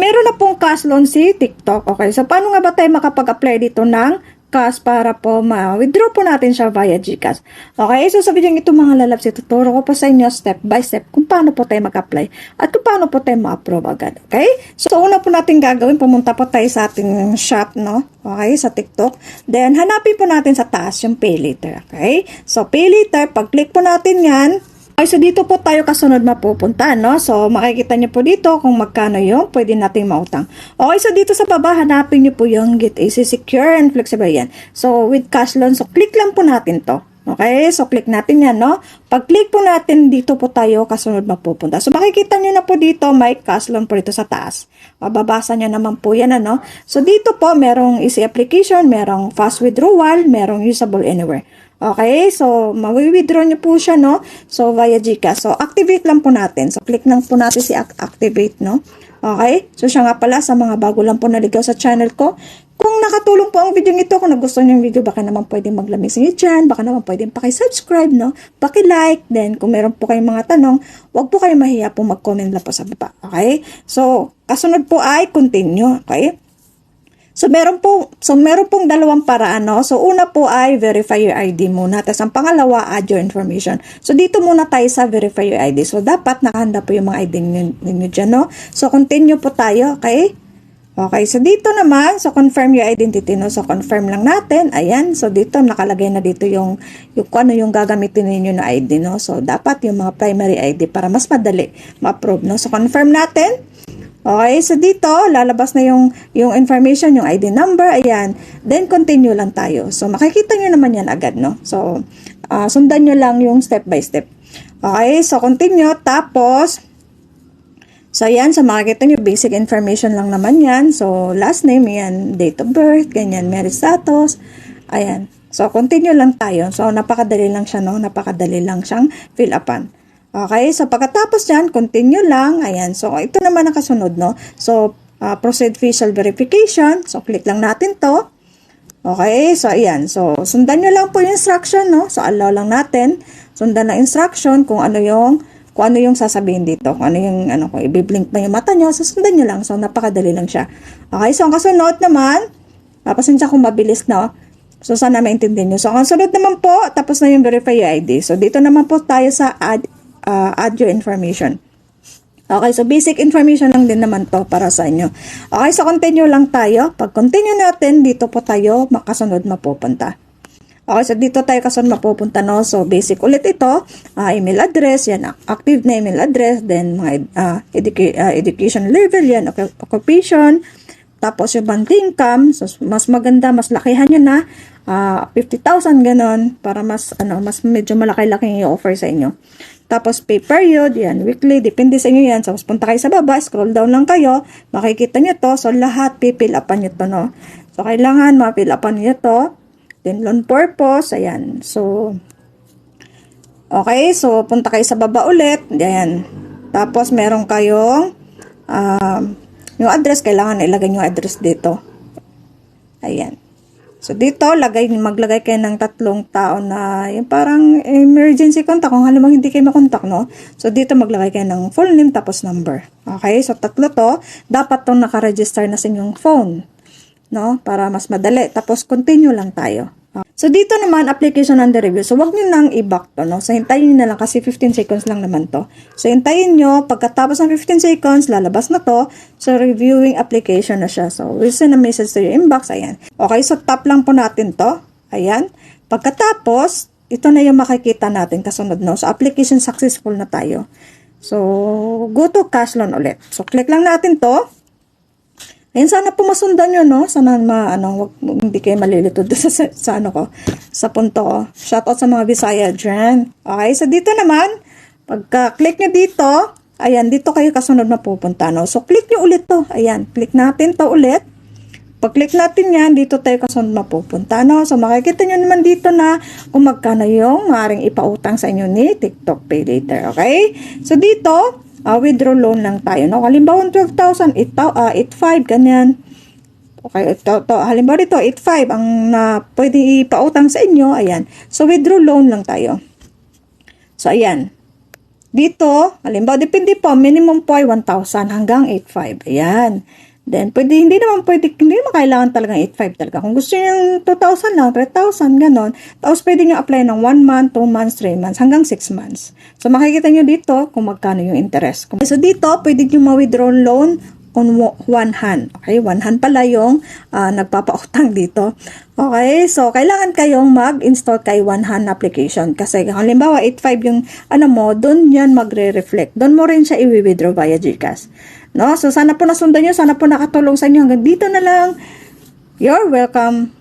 meron na pong cash loan si TikTok. Okay, so paano nga ba tayo makapag-apply dito ng cash para po ma-withdraw po natin siya via GCash? Okay, so sa video ito mga lalabs, ituturo ko po sa inyo step by step kung paano po tayo mag-apply at kung paano po tayo ma-approve agad. Okay, so una po natin gagawin, pumunta po tayo sa ating shop, no? Okay, sa TikTok. Then, hanapin po natin sa taas yung Pay Later. Okay, so Pay Later, pag-click po natin yan. Okay, so dito po tayo kasunod mapupunta, no? So, makikita nyo po dito kung magkano yung pwede nating mautang. Okay, so dito sa baba, hanapin nyo po yung Get Easy, Secure, and Flexible yan. So, with cash loan, so click lang po natin to. Okay, so click natin yan, no? Pag-click po natin, dito po tayo kasunod mapupunta. So, makikita nyo na po dito, may cash loan po dito sa taas. Mababasa nyo naman po yan, ano? So, dito po, merong easy application, merong fast withdrawal, merong usable anywhere. Okay, so mawi-withdraw nyo po siya, no? So via GCash. So activate lang po natin. So click lang po natin si activate, no? Okay, so siya nga pala sa mga bago lang po naligaw sa channel ko. Kung nakatulong po ang video nito, kung nagustuhan nyo yung video, baka naman pwedeng maglamig sa inyo dyan, baka naman pwedeng paki-subscribe, no? Paki-like, then kung meron po kayong mga tanong, wag po kayong mahiya po mag-comment lang po sa baba. Okay, so kasunod po ay continue. Okay, So meron pong dalawang paraan, no? So una po ay verify your ID muna. Tapos ang pangalawa, add your information. So dito muna tayo sa verify your ID. So dapat nakahanda po yung mga ID ninyo dyan, no? So continue po tayo, okay? Okay, so dito naman, so confirm your identity, no? So confirm lang natin. Ayan, so dito nakalagay na dito yung kung ano yung gagamitin ninyo na ID, no? So dapat yung mga primary ID para mas madali ma-approve, no? So confirm natin. Okay, so dito, lalabas na yung information, yung ID number, ayan. Then, continue lang tayo. So, makikita nyo naman yan agad, no? So, sundan nyo lang yung step by step. Okay, so continue. Tapos, so ayan, so makikita nyo, basic information lang naman yan. So, last name, yan, date of birth, ganyan, marriage status, ayan. So, continue lang tayo. So, napakadali lang siya, no? Napakadali lang siyang fill upan. Okay, so pagkatapos yan, continue lang. Ayan, so ito naman ang kasunod, no? So, proceed facial verification. So, click lang natin to. Okay, so ayan. So, sundan nyo lang po yung instruction, no? So, allow lang natin. Sundan na instruction kung ano yung sasabihin dito. Kung ano yung, kung i-blink pa yung mata nyo. So, sundan nyo lang. So, napakadali lang siya. Okay, so ang kasunod naman, pasensya kung mabilis, no? So, sana maintindihan nyo. So, ang sunod naman po, tapos na yung verify your ID. So, dito naman po tayo sa add your information. Okay, so basic information lang din naman to para sa inyo. Okay, so continue lang tayo. Pag continue natin, dito po tayo makasunod mapupunta. Okay, so dito tayo kasunod mapupunta, no? So basic ulit ito, email address, yan, active na email address, then mga education level, yan, occupation, tapos yung monthly income, so mas maganda, mas lakihan nyo na, 50,000 ganon, para mas medyo malaki-laki yung offer sa inyo. Tapos pay period, yan, weekly, depende sa inyo yan. So, punta kayo sa baba, scroll down lang kayo, makikita nyo to. So, lahat pipil upan nyo to, no? So, kailangan mapil upan nyo to. Then, loan purpose, ayan. So, okay, so, punta kayo sa baba ulit, ayan. Tapos, meron kayong, yung address, kailangan ilagay yung address dito. Ayan. So, dito, maglagay kayo ng 3 tao na yung parang emergency contact. Kung halimbawa hindi kayo makontak, no? So, dito maglagay kayo ng full name tapos number. Okay? So, 3 to. Dapat tong nakaregister na sa inyong phone. No? Para mas madali. Tapos, continue lang tayo. So, dito naman, application under review. So, wag nyo nang i-back to, no? So, hintayin nyo na lang kasi 15 seconds lang naman to. So, hintayin nyo. Pagkatapos ng 15 seconds, lalabas na to. So, reviewing application na siya. So, we'll send a message to your inbox. Ayan. Okay, so, tap lang po natin to. Ayan. Pagkatapos, ito na yung makikita natin kasunod, no? So, application successful na tayo. So, go to cash loan ulit. So, click lang natin to. Ayan, sana po masundan nyo, no? Sana hindi kayo malilito sa punto ko. Shoutout sa mga Bisaya dyan. Okay, so dito naman, pagka-click nyo dito, ayan, dito kayo kasunod mapupunta, no? So, click nyo ulit to. Ayan, click natin to ulit. Pag-click natin yan, dito tayo kasunod mapupunta, no? So, makikita nyo naman dito na kung magkano yung maaaring ipautang sa inyo ni TikTok Pay Later, okay? So, dito, withdraw loan lang tayo, no? Halimbawa, 12,000, 8,500, ganyan. Okay, halimbawa dito, 8,500 ang pwede ipautang sa inyo, ayan. So, withdraw loan lang tayo. So, ayan. Dito, halimbawa, depende po, minimum po ay 1,000 hanggang 8,500. Ayan. Then, hindi naman kailangan talagang 8,500 talaga. Kung gusto niyo yung 2,000 lang, 3,000, ganon. Tapos, pwede niyo apply ng 1 month, 2 months, 3 months, hanggang 6 months. So, makikita niyo dito kung magkano yung interest. So, dito, pwede niyo ma-withdraw loan on one hand. Okay, one hand pala yung nagpapautang dito. Okay, so kailangan kayong mag-install kay one hand application kasi halimbawa 8,500 yung doon yan magre-reflect. Doon mo rin siya i-withdraw via GCash. No? So sana po nasundan nyo, sana po nakatulong sa inyo. Hanggang dito na lang. You're welcome.